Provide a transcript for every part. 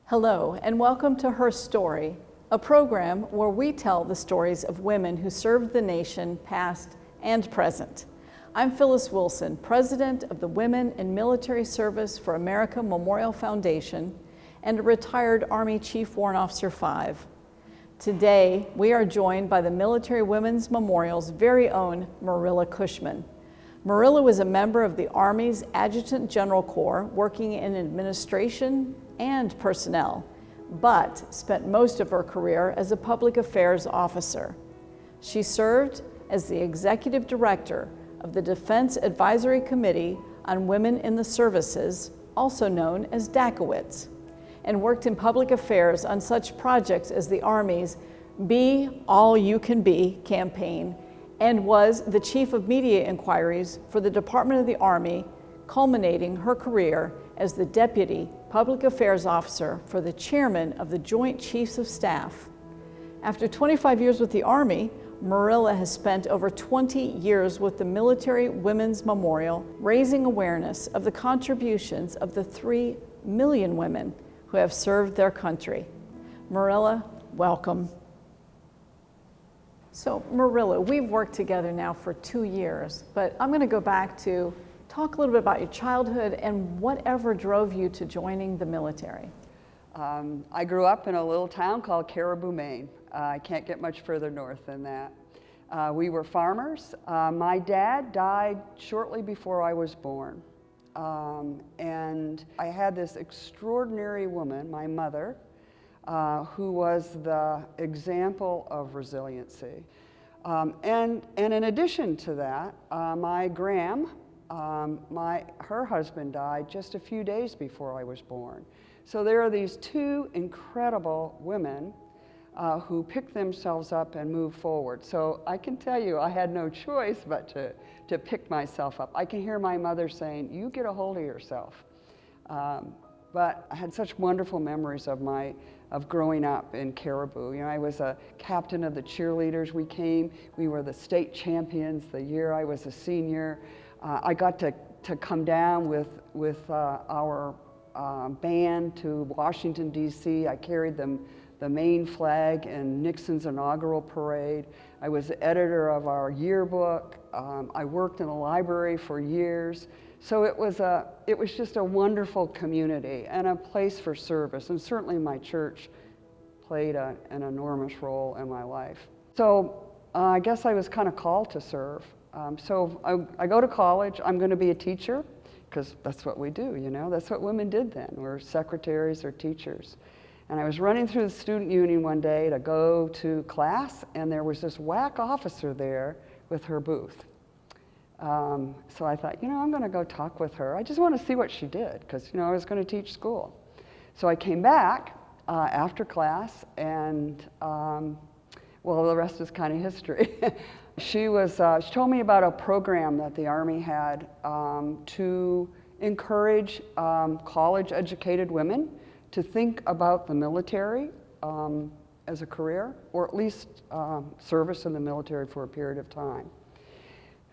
Hello, and welcome to HERstory, a program where we tell the stories of women who served the nation, past and present. I'm Phyllis Wilson, president of the Women in Military Service for America Memorial Foundation and a retired Army Chief Warrant Officer 5. Today, we are joined by the Military Women's Memorial's very own Marilla Cushman. Marilla was a member of the Army's Adjutant General Corps, working in administration and personnel, but spent most of her career as a public affairs officer. She served as the executive director of the Defense Advisory Committee on Women in the Services, also known as DACOWITS, and worked in public affairs on such projects as the Army's Be All You Can Be campaign, and was the chief of media inquiries for the Department of the Army, culminating her career as the Deputy Public Affairs Officer for the Chairman of the Joint Chiefs of Staff. After 25 years with the Army, Marilla has spent over 20 years with the Military Women's Memorial, raising awareness of the contributions of the 3 million women who have served their country. Marilla, welcome. So Marilla, we've worked together now for 2 years, but I'm going to go back to talk a little bit about your childhood and whatever drove you to joining the military. I grew up in a little town called Caribou, Maine. I can't get much further north than that. We were farmers. My dad died shortly before I was born. And I had this extraordinary woman, my mother, who was the example of resiliency. And in addition to that, my Gram, her husband died just a few days before I was born. So there are these 2 incredible women who picked themselves up and moved forward. So I can tell you, I had no choice but to pick myself up. I can hear my mother saying, "You get a hold of yourself." But I had such wonderful memories of growing up in Caribou. You know, I was a captain of the cheerleaders. We were the state champions the year I was a senior. I got to come down with our band to Washington, D.C. I carried the Maine flag in Nixon's inaugural parade. I was the editor of our yearbook. I worked in the library for years. So it was just a wonderful community and a place for service. And certainly my church played an enormous role in my life. So I guess I was kind of called to serve. So I go to college. I'm going to be a teacher because that's what we do, you know. That's what women did then. We're secretaries or teachers. And I was running through the student union one day to go to class, and there was this whack officer there with her booth. So I thought, you know, I'm going to go talk with her. I just want to see what she did because, you know, I was going to teach school. So I came back after class, and well, the rest is kind of history. She told me about a program that the Army had to encourage college-educated women to think about the military as a career, or at least service in the military for a period of time.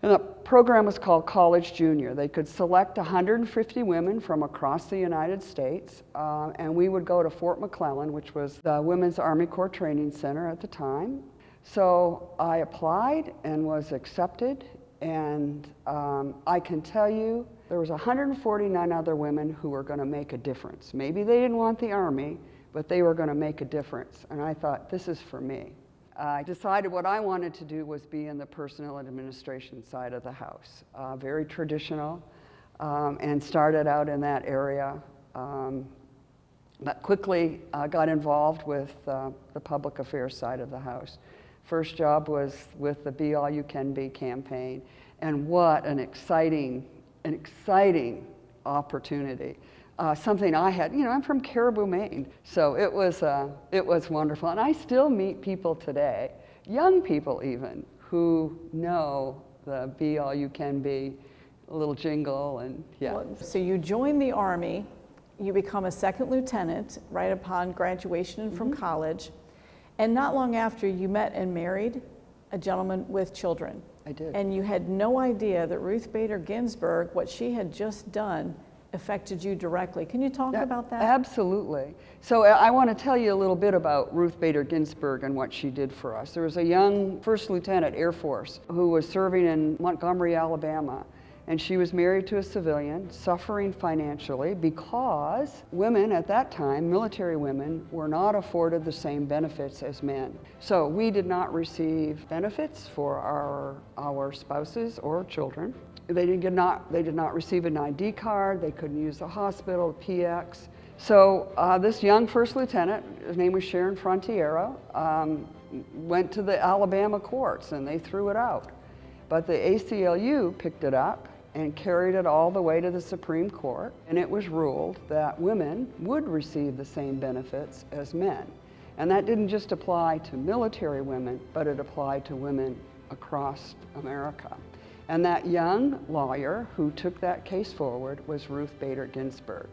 And the program was called College Junior. They could select 150 women from across the United States, and we would go to Fort McClellan, which was the Women's Army Corps Training Center at the time. So I applied and was accepted, and I can tell you there was 149 other women who were going to make a difference. Maybe they didn't want the Army, but they were going to make a difference. And I thought, this is for me. I decided what I wanted to do was be in the personnel and administration side of the house. Very traditional, and started out in that area. But quickly got involved with the public affairs side of the house. First job was with the Be All You Can Be campaign, and what an exciting opportunity. Something I had, you know, I'm from Caribou, Maine, so it was wonderful. And I still meet people today, young people even, who know the Be All You Can Be, a little jingle, and yeah. Well, so you join the Army, you become a second lieutenant right upon graduation from college. And not long after, you met and married a gentleman with children. I did. And you had no idea that Ruth Bader Ginsburg, what she had just done, affected you directly. Can you talk about that? Absolutely. So I want to tell you a little bit about Ruth Bader Ginsburg and what she did for us. There was a young first lieutenant Air Force who was serving in Montgomery, Alabama, and she was married to a civilian, suffering financially because women at that time, military women, were not afforded the same benefits as men. So we did not receive benefits for our spouses or children. They did not receive an ID card. They couldn't use the hospital, the PX. So this young first lieutenant, his name was Sharon Frontiero, went to the Alabama courts and they threw it out. But the ACLU picked it up and carried it all the way to the Supreme Court, and it was ruled that women would receive the same benefits as men. And that didn't just apply to military women, but it applied to women across America. And that young lawyer who took that case forward was Ruth Bader Ginsburg.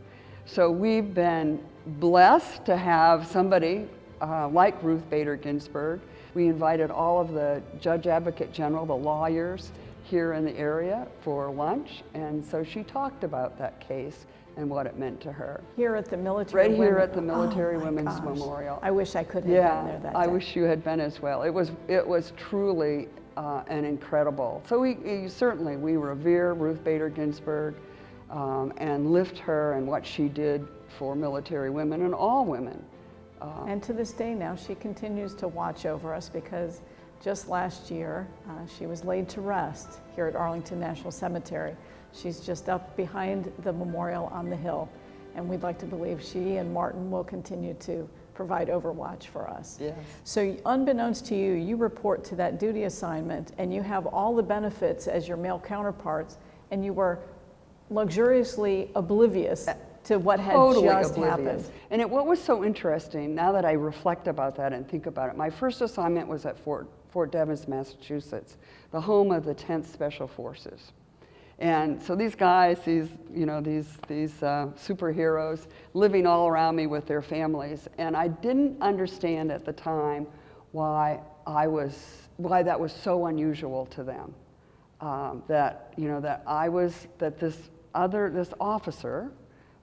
So we've been blessed to have somebody like Ruth Bader Ginsburg. We invited all of the Judge Advocate General, the lawyers here in the area for lunch, and so she talked about that case and what it meant to her. Here at the Military Right here at the Military Women's Memorial. I wish I could have been there that day. I wish you had been as well. It was truly and incredible. So we revere Ruth Bader Ginsburg and lift her and what she did for military women and all women. And to this day now, she continues to watch over us because just last year, she was laid to rest here at Arlington National Cemetery. She's just up behind the memorial on the hill, and we'd like to believe she and Martin will continue to provide overwatch for us. Yes. So unbeknownst to you, you report to that duty assignment and you have all the benefits as your male counterparts, and you were luxuriously oblivious to what had just happened. And what was so interesting, now that I reflect about that and think about it, my first assignment was at Fort Devens, Massachusetts, the home of the 10th Special Forces. And so these guys, these superheroes, living all around me with their families, and I didn't understand at the time why that was so unusual to them. That this officer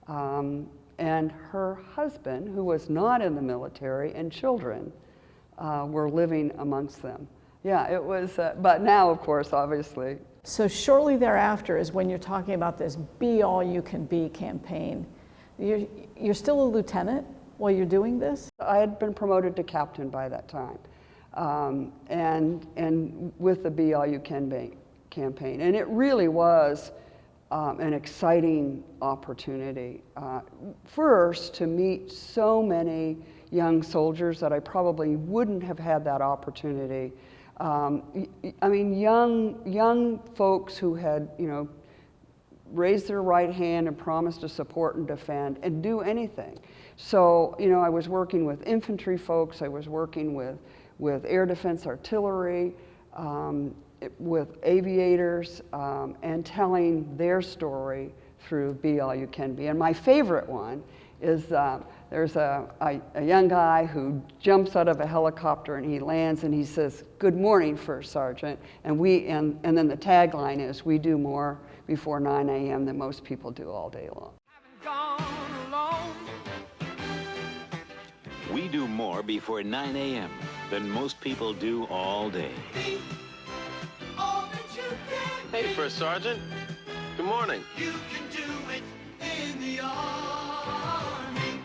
and her husband, who was not in the military, and children were living amongst them. Yeah, it was, but now, of course, obviously. So shortly thereafter is when you're talking about this Be All You Can Be campaign. You're still a lieutenant while you're doing this? I had been promoted to captain by that time, and with the Be All You Can Be campaign. And it really was an exciting opportunity. First, to meet so many young soldiers that I probably wouldn't have had that opportunity. I mean, young folks who had, raised their right hand and promised to support and defend and do anything. So, I was working with infantry folks, I was working with air defense artillery, with aviators, and telling their story through Be All You Can Be. And my favorite one is there's a young guy who jumps out of a helicopter and he lands and he says, "Good morning, First Sergeant." And then the tagline is, "We do more before 9 a.m. than most people do all day long." We do more before 9 a.m. than most people do all day. Hey, First Sergeant. Good morning. You can do it in the Army.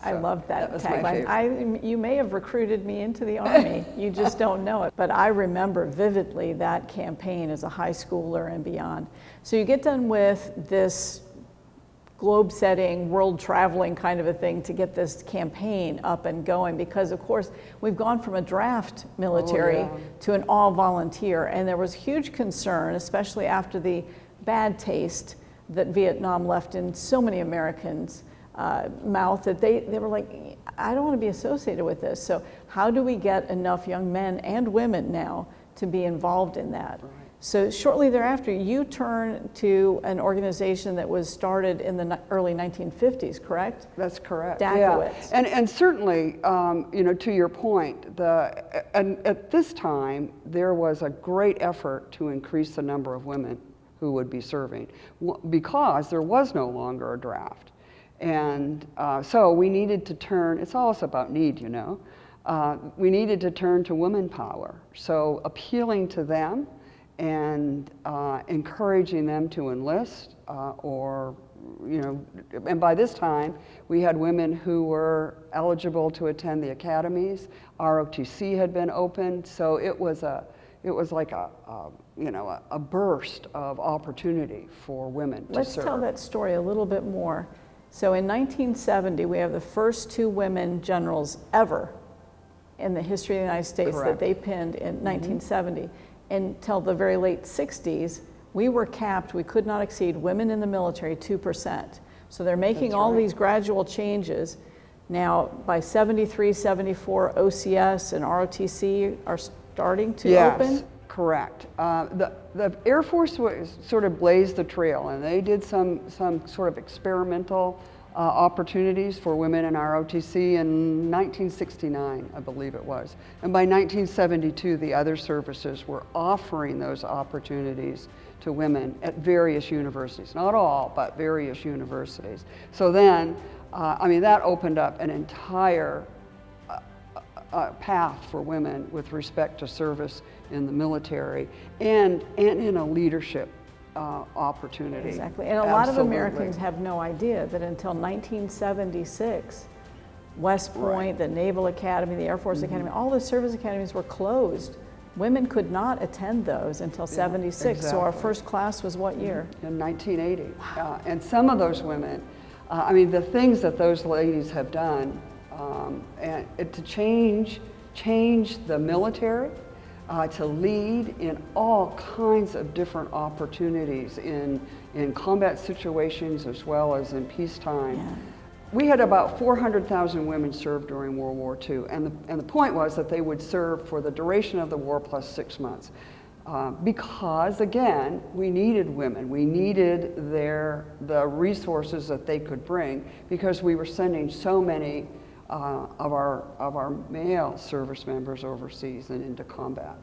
I love that was my tagline. You may have recruited me into the Army, you just don't know it. But I remember vividly that campaign as a high schooler and beyond. So you get done with this globe-setting, world-traveling kind of a thing to get this campaign up and going, because of course we've gone from a draft military to an all-volunteer, and there was huge concern, especially after the bad taste that Vietnam left in so many Americans' mouth, that they were like, I don't want to be associated with this. So how do we get enough young men and women now to be involved in that? Right. So shortly thereafter, you turn to an organization that was started in the early 1950s, correct? That's correct. Dakowitz. Yeah. And certainly, to your point, and at this time, there was a great effort to increase the number of women who would be serving, because there was no longer a draft. And so we needed to turn, it's always about need, you know. We needed to turn to women power. So appealing to them and encouraging them to enlist or, you know, and by this time we had women who were eligible to attend the academies. ROTC had been opened, so it was like a burst of opportunity for women to serve. Let's tell that story a little bit more. So in 1970, we have the first 2 women generals ever in the history of the United States. Correct. That they pinned in 1970. Until the very late 60s, we were capped. We could not exceed women in the military 2%. So they're making all these gradual changes. Now, by 73, 74, OCS and ROTC are starting to open? Yes, correct. The Air Force sort of blazed the trail, and they did some sort of experimental opportunities for women in ROTC in 1969, I believe it was. And by 1972, the other services were offering those opportunities to women at various universities. Not all, but various universities. So then, that opened up an entire path for women with respect to service in the military and in a leadership opportunity. Exactly, and a lot of Americans have no idea that until 1976, West Point, the Naval Academy, the Air Force Academy, all the service academies were closed. Women could not attend those until 76, so our first class was what year? In 1980. And some of those women, the things that those ladies have done to change the military, to lead in all kinds of different opportunities in combat situations as well as in peacetime. Yeah. We had about 400,000 women serve during World War II, and the point was that they would serve for the duration of the war plus 6 months. Because again, we needed women. We needed the resources that they could bring, because we were sending so many of our male service members overseas and into combat.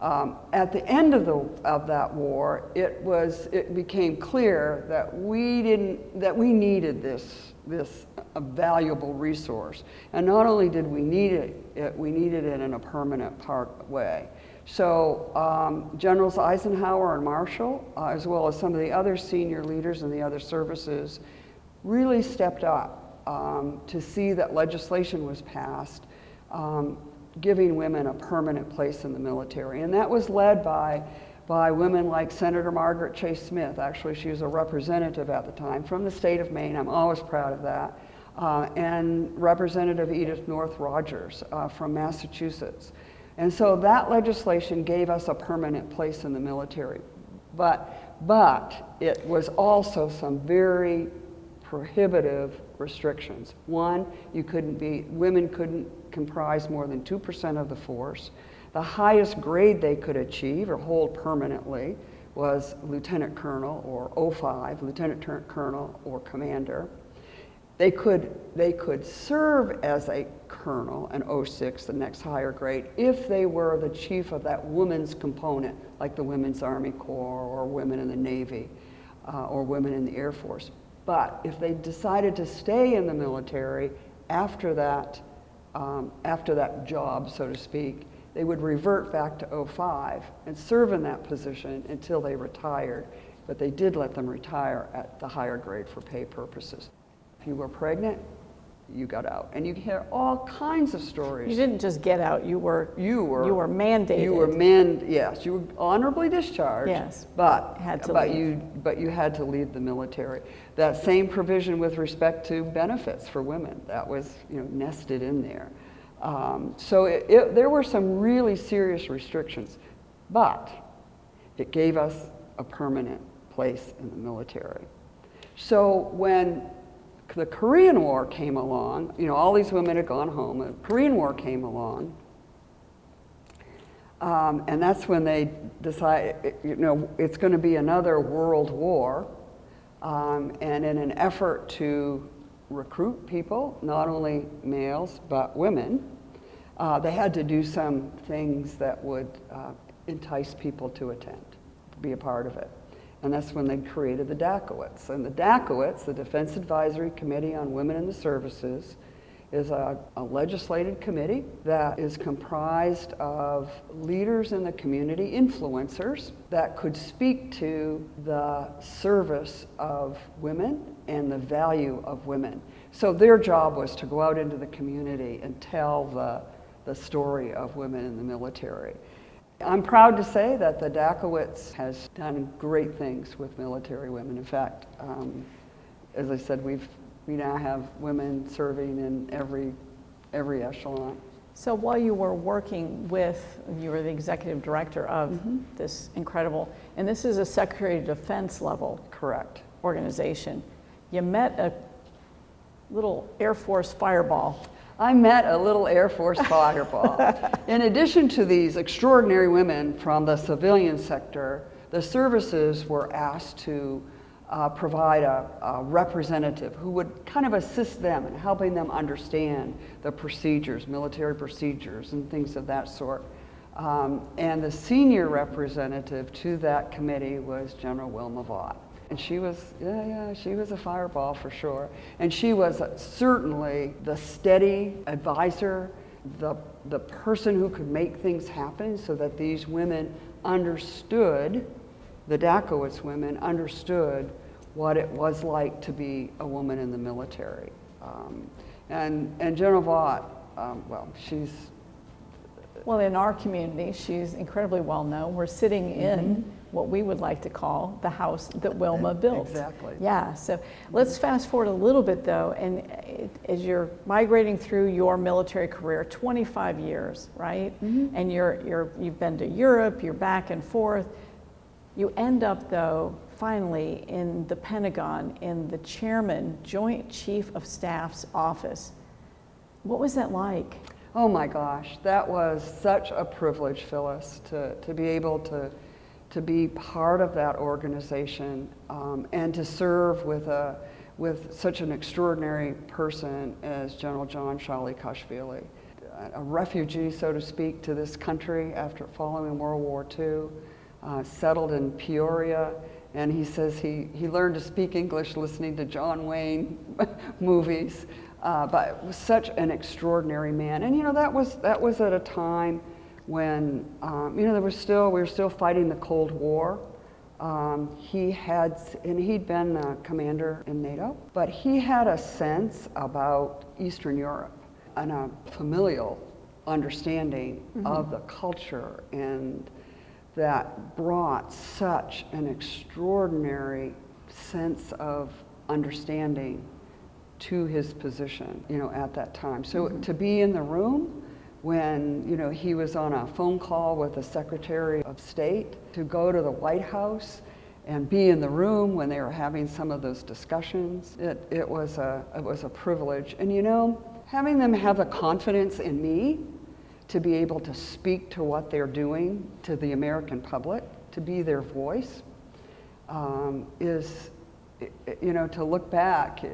At the end of that war, it became clear that we needed this valuable resource, and not only did we need it, we needed it in a permanent way. So Generals Eisenhower and Marshall, as well as some of the other senior leaders in the other services, really stepped up to see that legislation was passed, giving women a permanent place in the military. And that was led by women like Senator Margaret Chase Smith. Actually, she was a representative at the time from the state of Maine. I'm always proud of that. And Representative Edith North Rogers from Massachusetts. And so that legislation gave us a permanent place in the military. But it was also some very prohibitive restrictions. One, women couldn't comprise more than 2% of the force. The highest grade they could achieve or hold permanently was lieutenant colonel or 05, lieutenant colonel or commander. They could serve as a colonel, an 06, the next higher grade, if they were the chief of that women's component, like the Women's Army Corps or women in the Navy or women in the Air Force. But if they decided to stay in the military after that job, so to speak, they would revert back to 05 and serve in that position until they retired. But they did let them retire at the higher grade for pay purposes. If you were pregnant, you got out. And you hear all kinds of stories. You didn't just get out, you were mandated. Yes, you were honorably discharged. Yes, but you you had to leave the military. That same provision with respect to benefits for women, that was nested in there. So there were some really serious restrictions, but it gave us a permanent place in the military. So when the Korean War came along, all these women had gone home, the Korean War came along, and that's when they decided, it's going to be another world war, and in an effort to recruit people, not only males, but women, they had to do some things that would entice people to attend, be a part of it. And that's when they created the DACOITS. And the DACOITS, the Defense Advisory Committee on Women in the Services, is a legislative committee that is comprised of leaders in the community, influencers, that could speak to the service of women and the value of women. So their job was to go out into the community and tell the story of women in the military. I'm proud to say that the DACOITS has done great things with military women. In fact, as I said, we now have women serving in every echelon. So while you were working you were the executive director of this incredible, and this is a Secretary of Defense level Correct. organization, you met a little Air Force fireball. I met a little Air Force fireball. In addition to these extraordinary women from the civilian sector, the services were asked to provide a representative who would kind of assist them in helping them understand the procedures, military procedures and things of that sort. And the senior representative to that committee was General Wilma Vaught. And she was, she was a fireball for sure. And she was certainly the steady advisor, the person who could make things happen so that these women understood, the DACOITS women understood what it was like to be a woman in the military. And General Vaught, she's... Well, in our community, she's incredibly well known. We're sitting in what we would like to call the house that Wilma built. Exactly. Yeah, so let's fast forward a little bit though, and as you're migrating through your military career, 25 years, right? And you've been to Europe, you're back and forth. You end up though, finally in the Pentagon, in the Chairman, Joint Chief of Staff's office. What was that like? Oh my gosh, that was such a privilege, Phyllis, to be able to be part of that organization and to serve with such an extraordinary person as General John Shalikashvili, a refugee, so to speak, to this country after following World War II, settled in Peoria, and he says he learned to speak English listening to John Wayne movies. But was such an extraordinary man, and that was at a time when we were still fighting the Cold War. He'd been a commander in NATO, but he had a sense about Eastern Europe and a familial understanding of the culture, and that brought such an extraordinary sense of understanding to his position, at that time. So to be in the room when, he was on a phone call with the Secretary of State, to go to the White House and be in the room when they were having some of those discussions, it was a privilege. And having them have the confidence in me to be able to speak to what they're doing to the American public, to be their voice, is, to look back,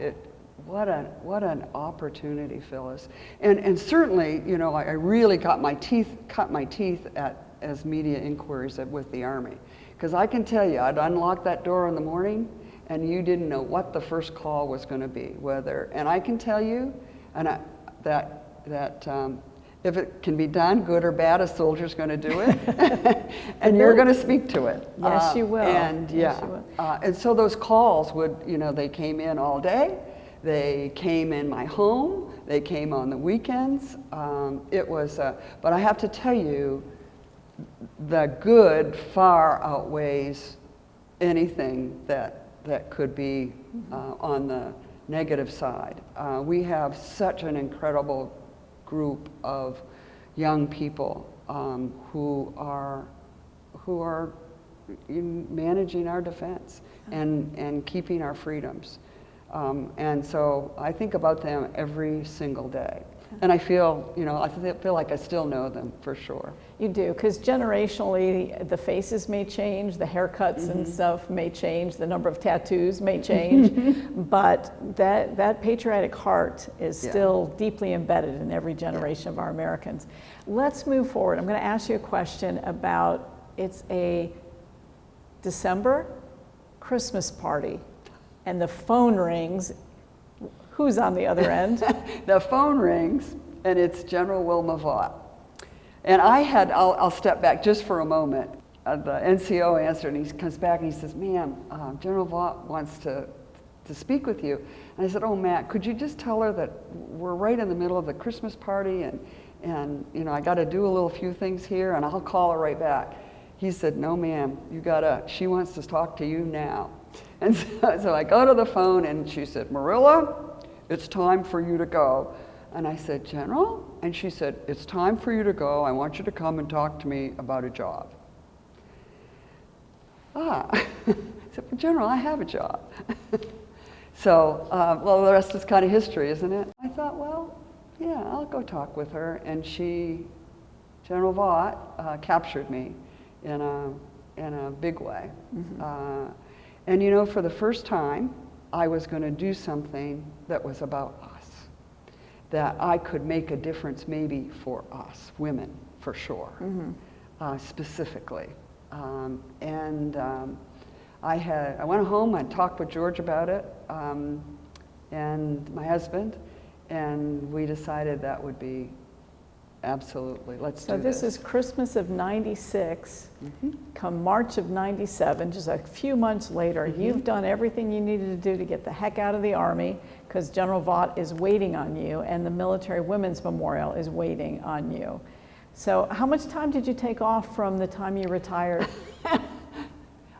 what an opportunity, Phyllis. And certainly, I really cut my teeth as media inquiries with the Army. Because I can tell you, I'd unlock that door in the morning and you didn't know what the first call was going to be, and I can tell you that if it can be done, good or bad, a soldier's going to do it, and you're going to speak to it. Yes, you will. And yes, you will. And so those calls would, they came in all day. They came in my home. They came on the weekends. But I have to tell you, the good far outweighs anything that could be on the negative side. We have such an incredible group of young people who are managing our defense and keeping our freedoms. And so I think about them every single day. And I feel like I still know them for sure. You do, because generationally, the faces may change, the haircuts and stuff may change, the number of tattoos may change, but that patriotic heart is still deeply embedded in every generation of our Americans. Let's move forward. I'm going to ask you a question about, it's a December Christmas party and the phone rings. Who's on the other end? The phone rings, and it's General Wilma Vaught. And I'll step back just for a moment. The NCO answered, and he comes back and he says, "Ma'am, General Vaught wants to speak with you." And I said, "Oh, Matt, could you just tell her that we're right in the middle of the Christmas party, and you know, I got to do a few things here, and I'll call her right back." He said, "No, ma'am, she wants to talk to you now." And so I go to the phone, and she said, "Marilla, it's time for you to go." And I said, "General?" And she said, "It's time for you to go. I want you to come and talk to me about a job." I said, "Well, General, I have a job." So, well, the rest is kind of history, isn't it? I thought, well, yeah, I'll go talk with her. And General Vaught, captured me in a big way. Mm-hmm. And you know, for the first time, I was going to do something that was about us, that I could make a difference maybe for us, women, for sure, mm-hmm. Specifically. I went home, I talked with George about it, and my husband, and we decided that would be absolutely, let's do this. So this is Christmas of '96, mm-hmm. come March of '97, just a few months later, mm-hmm. you've done everything you needed to do to get the heck out of the Army, because General Vaught is waiting on you, and the Military Women's Memorial is waiting on you. So how much time did you take off from the time you retired?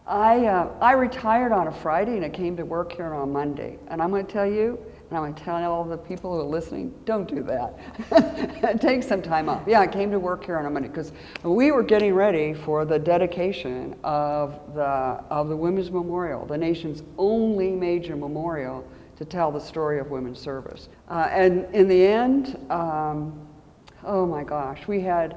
I retired on a Friday, and I came to work here on Monday. And I'm going to tell you, and I'm going to tell all the people who are listening, don't do that. Take some time off. Yeah, I came to work here on a Monday because we were getting ready for the dedication of the Women's Memorial, the nation's only major memorial to tell the story of women's service. And in the end, oh my gosh, we had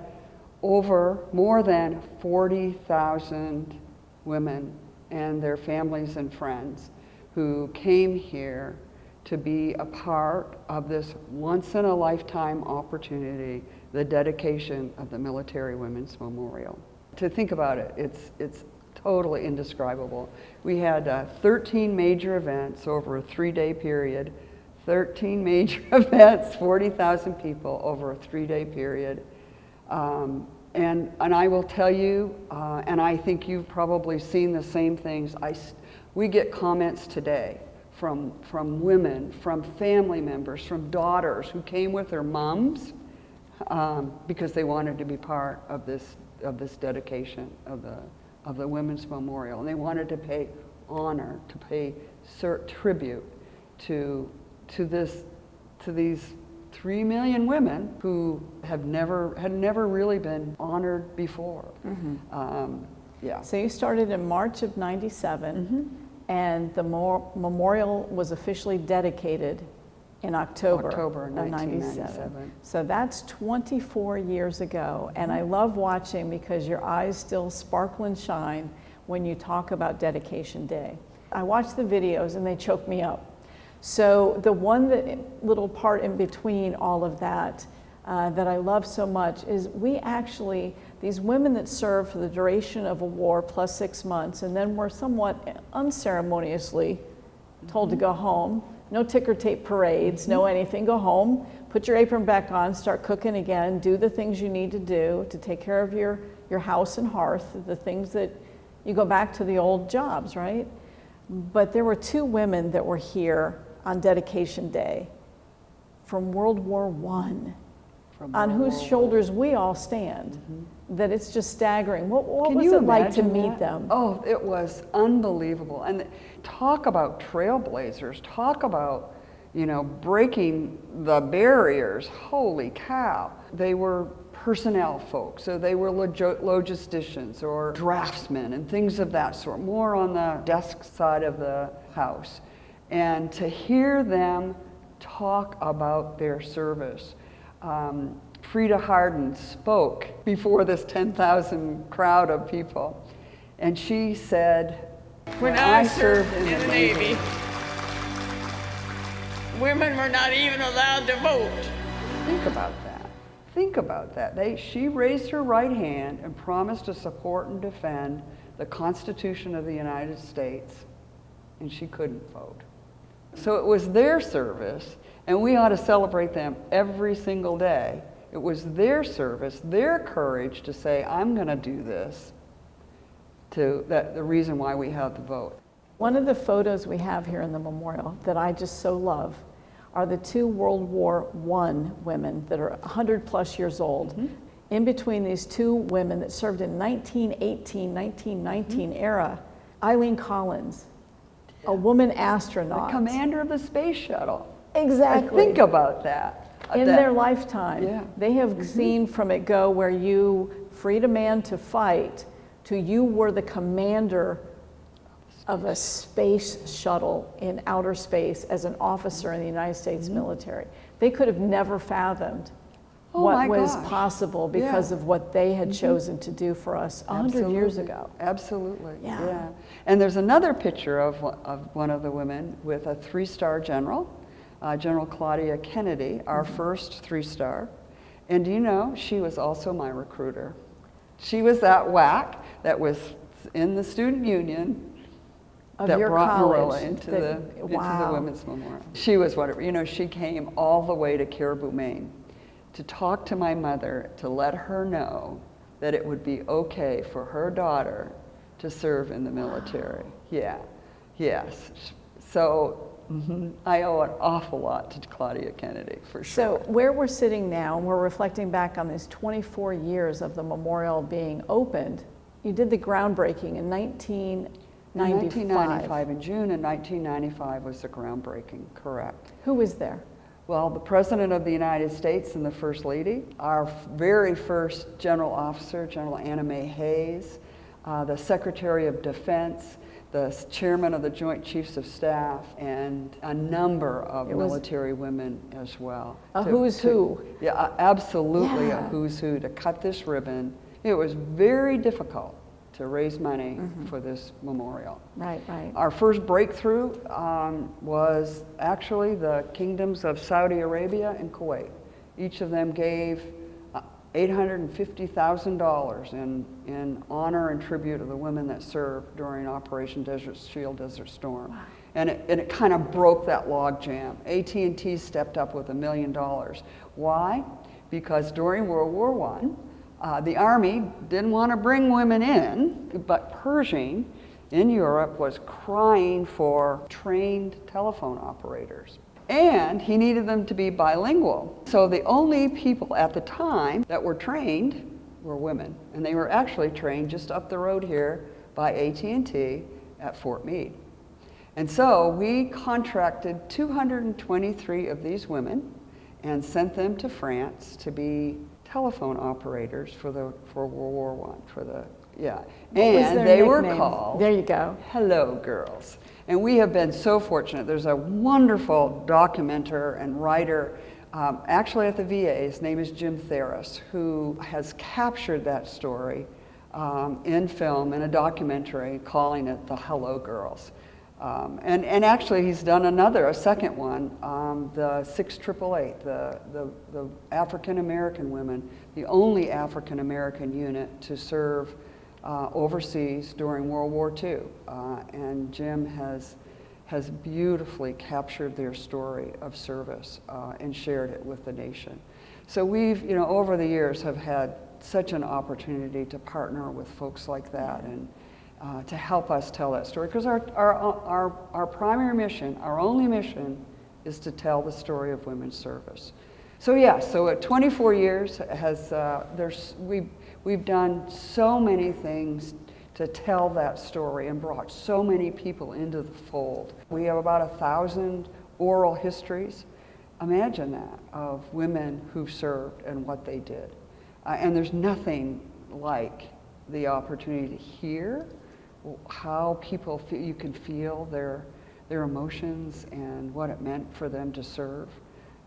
more than 40,000 women and their families and friends who came here to be a part of this once-in-a-lifetime opportunity, the dedication of the Military Women's Memorial. To think about it, it's totally indescribable. We had 13 major events over a 3-day period, 13 major events, 40,000 people over a 3-day period. And I will tell you, and I think you've probably seen the same things, we get comments today from women, from family members, from daughters who came with their moms because they wanted to be part of this dedication of the Women's Memorial. And they wanted to pay honor, to pay tribute to these 3 million women who had never really been honored before. Mm-hmm. Yeah. So you started in March of '97, mm-hmm. and the memorial was officially dedicated in October of 1997. So that's 24 years ago, mm-hmm. and I love watching because your eyes still sparkle and shine when you talk about Dedication Day. I watch the videos and they choke me up. So the little part in between all of that that I love so much is these women that served for the duration of a war plus 6 months and then were somewhat unceremoniously told mm-hmm. to go home, no ticker tape parades, mm-hmm. no anything, go home, put your apron back on, start cooking again, do the things you need to do to take care of your house and hearth, the things that you go back to the old jobs, right? But there were 2 women that were here on Dedication Day from World War I, on whose shoulders we all stand, mm-hmm. that it's just staggering. What was it like to meet them? Oh, it was unbelievable. And talk about trailblazers, talk about, breaking the barriers. Holy cow. They were personnel folks, so they were logisticians or draftsmen and things of that sort, more on the desk side of the house. And to hear them talk about their service. Frida Harden spoke before this 10,000 crowd of people, and she said, when I served in the Navy, women were not even allowed to vote. Think about that. Think about that. She raised her right hand and promised to support and defend the Constitution of the United States and she couldn't vote. So it was their service, and we ought to celebrate them every single day. It was their service, their courage to say, I'm going to do this, the reason why we had the vote. One of the photos we have here in the memorial that I just so love are the two World War I women that are 100 plus years old. Mm-hmm. In between these two women that served in 1918, 1919 era, Eileen Collins, a woman astronaut. The commander of the space shuttle. Exactly. Think about that. In their lifetime, they have seen from it go where you freed a man to fight to you were the commander of a space shuttle in outer space as an officer in the United States military. They could have never fathomed what was possible because of what they had chosen to do for us 100 years ago. Absolutely, yeah. And there's another picture of one of the women with a 3-star general, General Claudia Kennedy, our first 3-star. And do you know, she was also my recruiter. She was that WAC that was in the student union that brought Marilla into the Women's Memorial. She was whatever, you know, she came all the way to Caribou, Maine to talk to my mother, to let her know that it would be okay for her daughter to serve in the military. Yeah, yes. So I owe an awful lot to Claudia Kennedy, for sure. So where we're sitting now, and we're reflecting back on these 24 years of the memorial being opened, you did the groundbreaking in 1995. In June of 1995 was the groundbreaking, correct. Who was there? Well, the President of the United States and the First Lady, our very first General Officer, General Anna Mae Hayes, the Secretary of Defense, the Chairman of the Joint Chiefs of Staff, and a number of military women as well. A who's who. Yeah, absolutely a who's who to cut this ribbon. It was very difficult to raise money for this memorial. Right, right. Our first breakthrough was actually the kingdoms of Saudi Arabia and Kuwait. Each of them gave $850,000 in honor and tribute of the women that served during Operation Desert Shield, Desert Storm. Wow. And it kind of broke that log jam. AT&T stepped up with $1 million. Why? Because during World War I, the Army didn't want to bring women in, but Pershing in Europe was crying for trained telephone operators. And he needed them to be bilingual. So the only people at the time that were trained were women. And they were actually trained just up the road here by AT&T at Fort Meade. And so we contracted 223 of these women and sent them to France to be telephone operators for World War I, and they were called, there you go, Hello Girls. And we have been so fortunate. There's a wonderful documenter and writer, actually at the VA, his name is Jim Theris, who has captured that story in film, in a documentary, calling it the Hello Girls. And actually he's done a second one, the 6888, the African American women, the only African American unit to serve overseas during World War II. And Jim has beautifully captured their story of service and shared it with the nation. So we've, over the years have had such an opportunity to partner with folks like that and to help us tell that story, because our primary mission, our only mission, is to tell the story of women's service. So so at 24 years we've done so many things to tell that story and brought so many people into the fold. We have about 1,000 oral histories. Imagine that, of women who served and what they did. And there's nothing like the opportunity to hear how people feel. You can feel their emotions and what it meant for them to serve.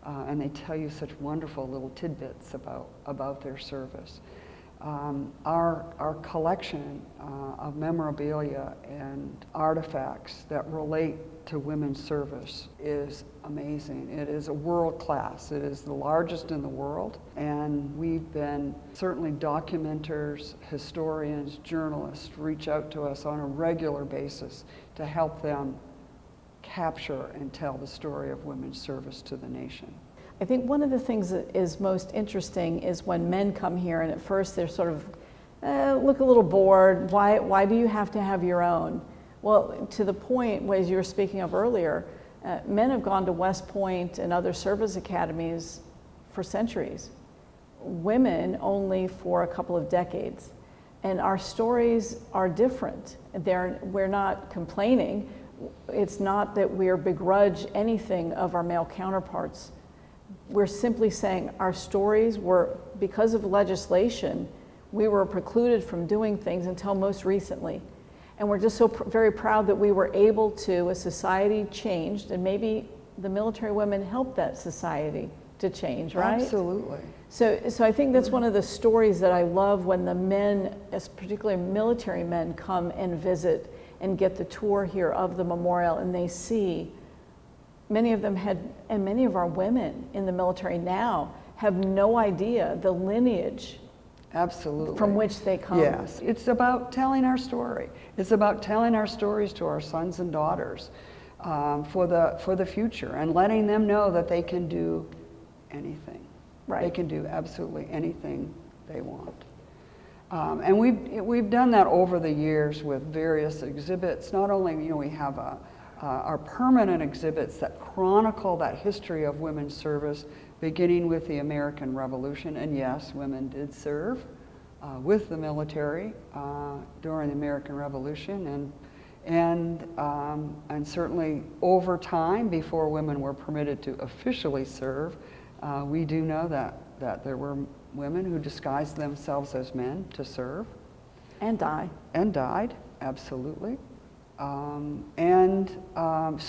And they tell you such wonderful little tidbits about their service. Our collection of memorabilia and artifacts that relate to women's service is amazing. It is a world class. It is the largest in the world. And we've been, certainly documenters, historians, journalists reach out to us on a regular basis to help them capture and tell the story of women's service to the nation. I think one of the things that is most interesting is when men come here and at first they're sort of, look a little bored, why do you have to have your own? Well, to the point, as you were speaking of earlier, men have gone to West Point and other service academies for centuries. Women only for a couple of decades. And our stories are different. We're not complaining. It's not that we're begrudge anything of our male counterparts. We're simply saying our stories were, because of legislation, we were precluded from doing things until most recently. And we're just so very proud that we were able to, as society changed, and maybe the military women helped that society to change, right? Absolutely. So I think that's one of the stories that I love when the men, particularly military men, come and visit and get the tour here of the memorial, and they see, many of them had, and many of our women in the military now have no idea the lineage Absolutely. from which they come. Yes, it's about telling our story. It's about telling our stories to our sons and daughters for the future, and letting them know that they can do anything. Right. They can do absolutely anything they want. And we've done that over the years with various exhibits. Not only, we have our permanent exhibits that chronicle that history of women's service, beginning with the American Revolution. And yes, women did serve with the military during the American Revolution, and certainly over time, before women were permitted to officially serve, we do know that there were women who disguised themselves as men to serve. And die. And died, absolutely. So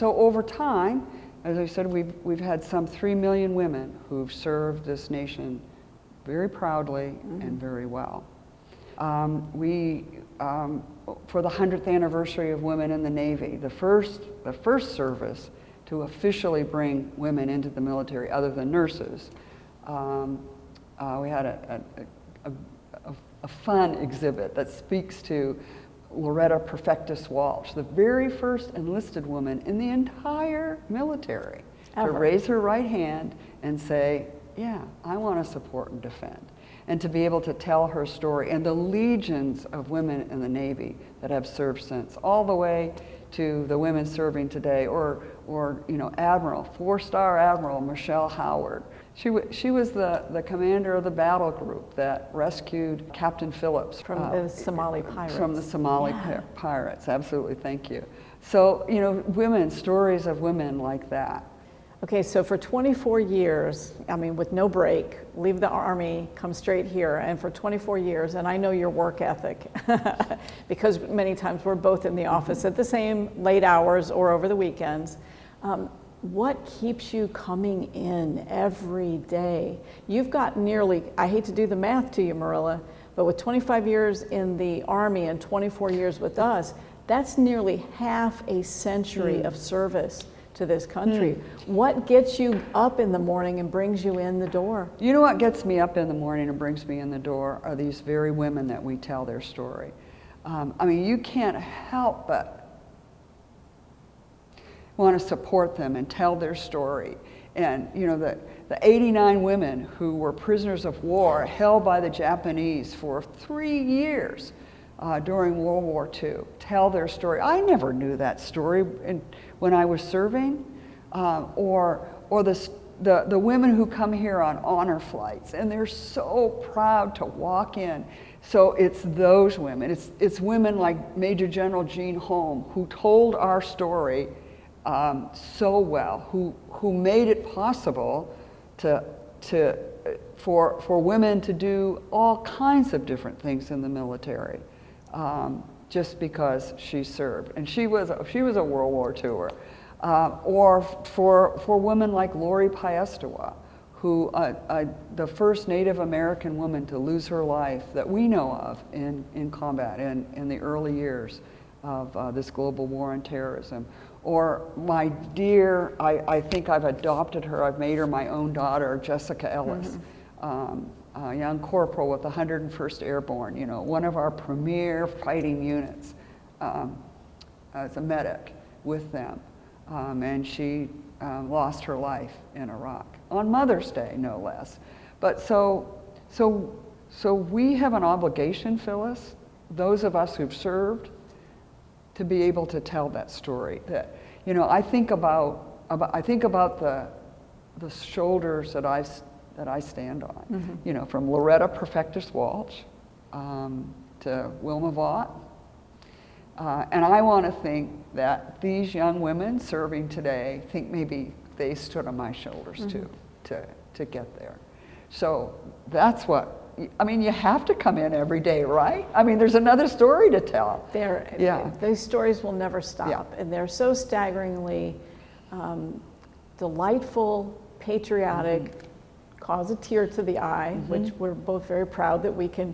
over time, as I said, we've had some 3 million women who've served this nation very proudly and very well. For the 100th anniversary of women in the Navy, the first service to officially bring women into the military, other than nurses, we had a fun exhibit that speaks to Loretta Perfectus Walsh, the very first enlisted woman in the entire military, to raise her right hand and say, yeah, I want to support and defend. And to be able to tell her story, and the legions of women in the Navy that have served since, all the way to the women serving today, or Admiral, 4-star Admiral Michelle Howard. She was the commander of the battle group that rescued Captain Phillips from the Somali pirates. From the Somali pirates, absolutely, thank you. So, women, stories of women like that. Okay, so for 24 years, with no break, leave the Army, come straight here, and for 24 years, and I know your work ethic, because many times we're both in the office at the same late hours or over the weekends. What keeps you coming in every day? You've got nearly, I hate to do the math to you, Marilla, but with 25 years in the Army and 24 years with us, that's nearly half a century of service to this country. What gets you up in the morning and brings you in the door? You know what gets me up in the morning and brings me in the door are these very women that we tell their story. You can't help but want to support them and tell their story. And the 89 women who were prisoners of war held by the Japanese for 3 years during World War II tell their story. I never knew that story when I was serving, or the women who come here on honor flights, and they're so proud to walk in. So it's those women. It's women like Major General Jean Holm, who told our story so well, who made it possible for women to do all kinds of different things in the military, just because she served. And she was a World War IIer. Or for women like Lori Piestewa, who the first Native American woman to lose her life that we know of in combat in the early years of this global war on terrorism. Or my dear, I think I've adopted her, I've made her my own daughter, Jessica Ellis, a young corporal with the 101st Airborne, one of our premier fighting units, as a medic with them. and she lost her life in Iraq, on Mother's Day, no less. But so we have an obligation, Phyllis, those of us who've served, to be able to tell that story. That, you know, I think about the shoulders that I stand on. Mm-hmm. You know, from Loretta Perfectus Walsh to Wilma Vaught. And I want to think that these young women serving today think maybe they stood on my shoulders Mm-hmm. too, to get there. So that's what, I mean, you have to come in every day, right? I mean, there's another story to tell. Those stories will never stop, Yeah. and they're so staggeringly delightful, patriotic, cause a tear to the eye, which we're both very proud that we can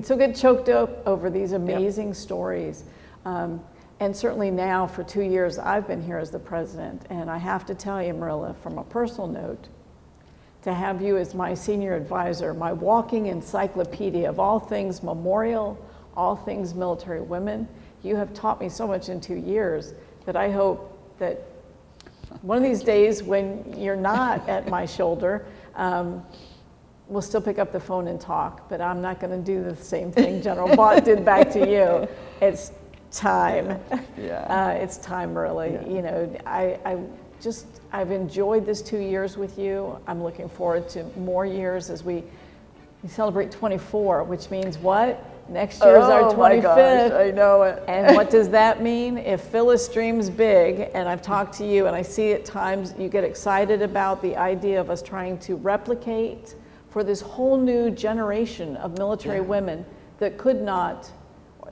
still get choked up over these amazing stories. And certainly now, for 2 years, I've been here as the president, and I have to tell you, Marilla, from a personal note, to have you as my senior advisor, my walking encyclopedia of all things memorial, all things military women, you have taught me so much in 2 years that I hope that one of these days when you're not at my shoulder, we'll still pick up the phone and talk, but I'm not going to do the same thing General Vaught did back to you. It's time. Yeah. It's time, Marilla. Yeah. You know, I've enjoyed this 2 years with you. I'm looking forward to more years as we celebrate 24, which means what? Next year is our 25th. My gosh, I know it. And what does that mean? If Phyllis dreams big, and I've talked to you, and I see at times you get excited about the idea of us trying to replicate for this whole new generation of military women that could not,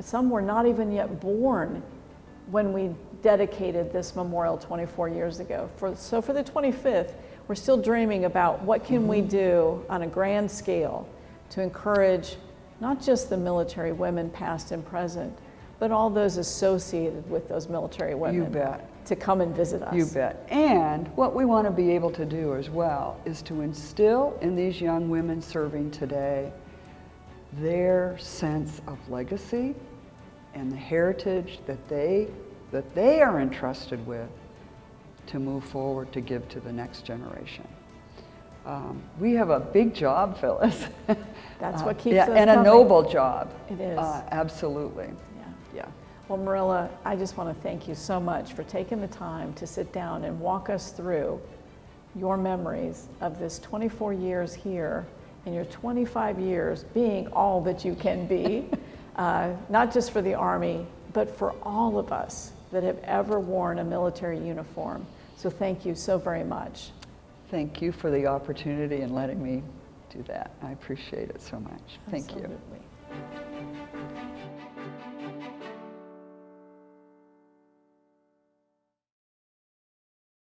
some were not even yet born when we dedicated this memorial 24 years ago. So for the 25th, we're still dreaming about what can we do on a grand scale to encourage not just the military women past and present, but all those associated with those military women. You bet. To come and visit us. You bet. And what we want to be able to do as well is to instill in these young women serving today their sense of legacy and the heritage that they are entrusted with to move forward to give to the next generation. We have a big job, Phyllis. That's what keeps us and a coming. noble job. It is. Absolutely. Yeah. Well, Marilla, I just want to thank you so much for taking the time to sit down and walk us through your memories of this 24 years here and your 25 years being all that you can be, not just for the Army, but for all of us that have ever worn a military uniform. So thank you so very much. Thank you for the opportunity and letting me do that. I appreciate it so much. Thank you. Absolutely.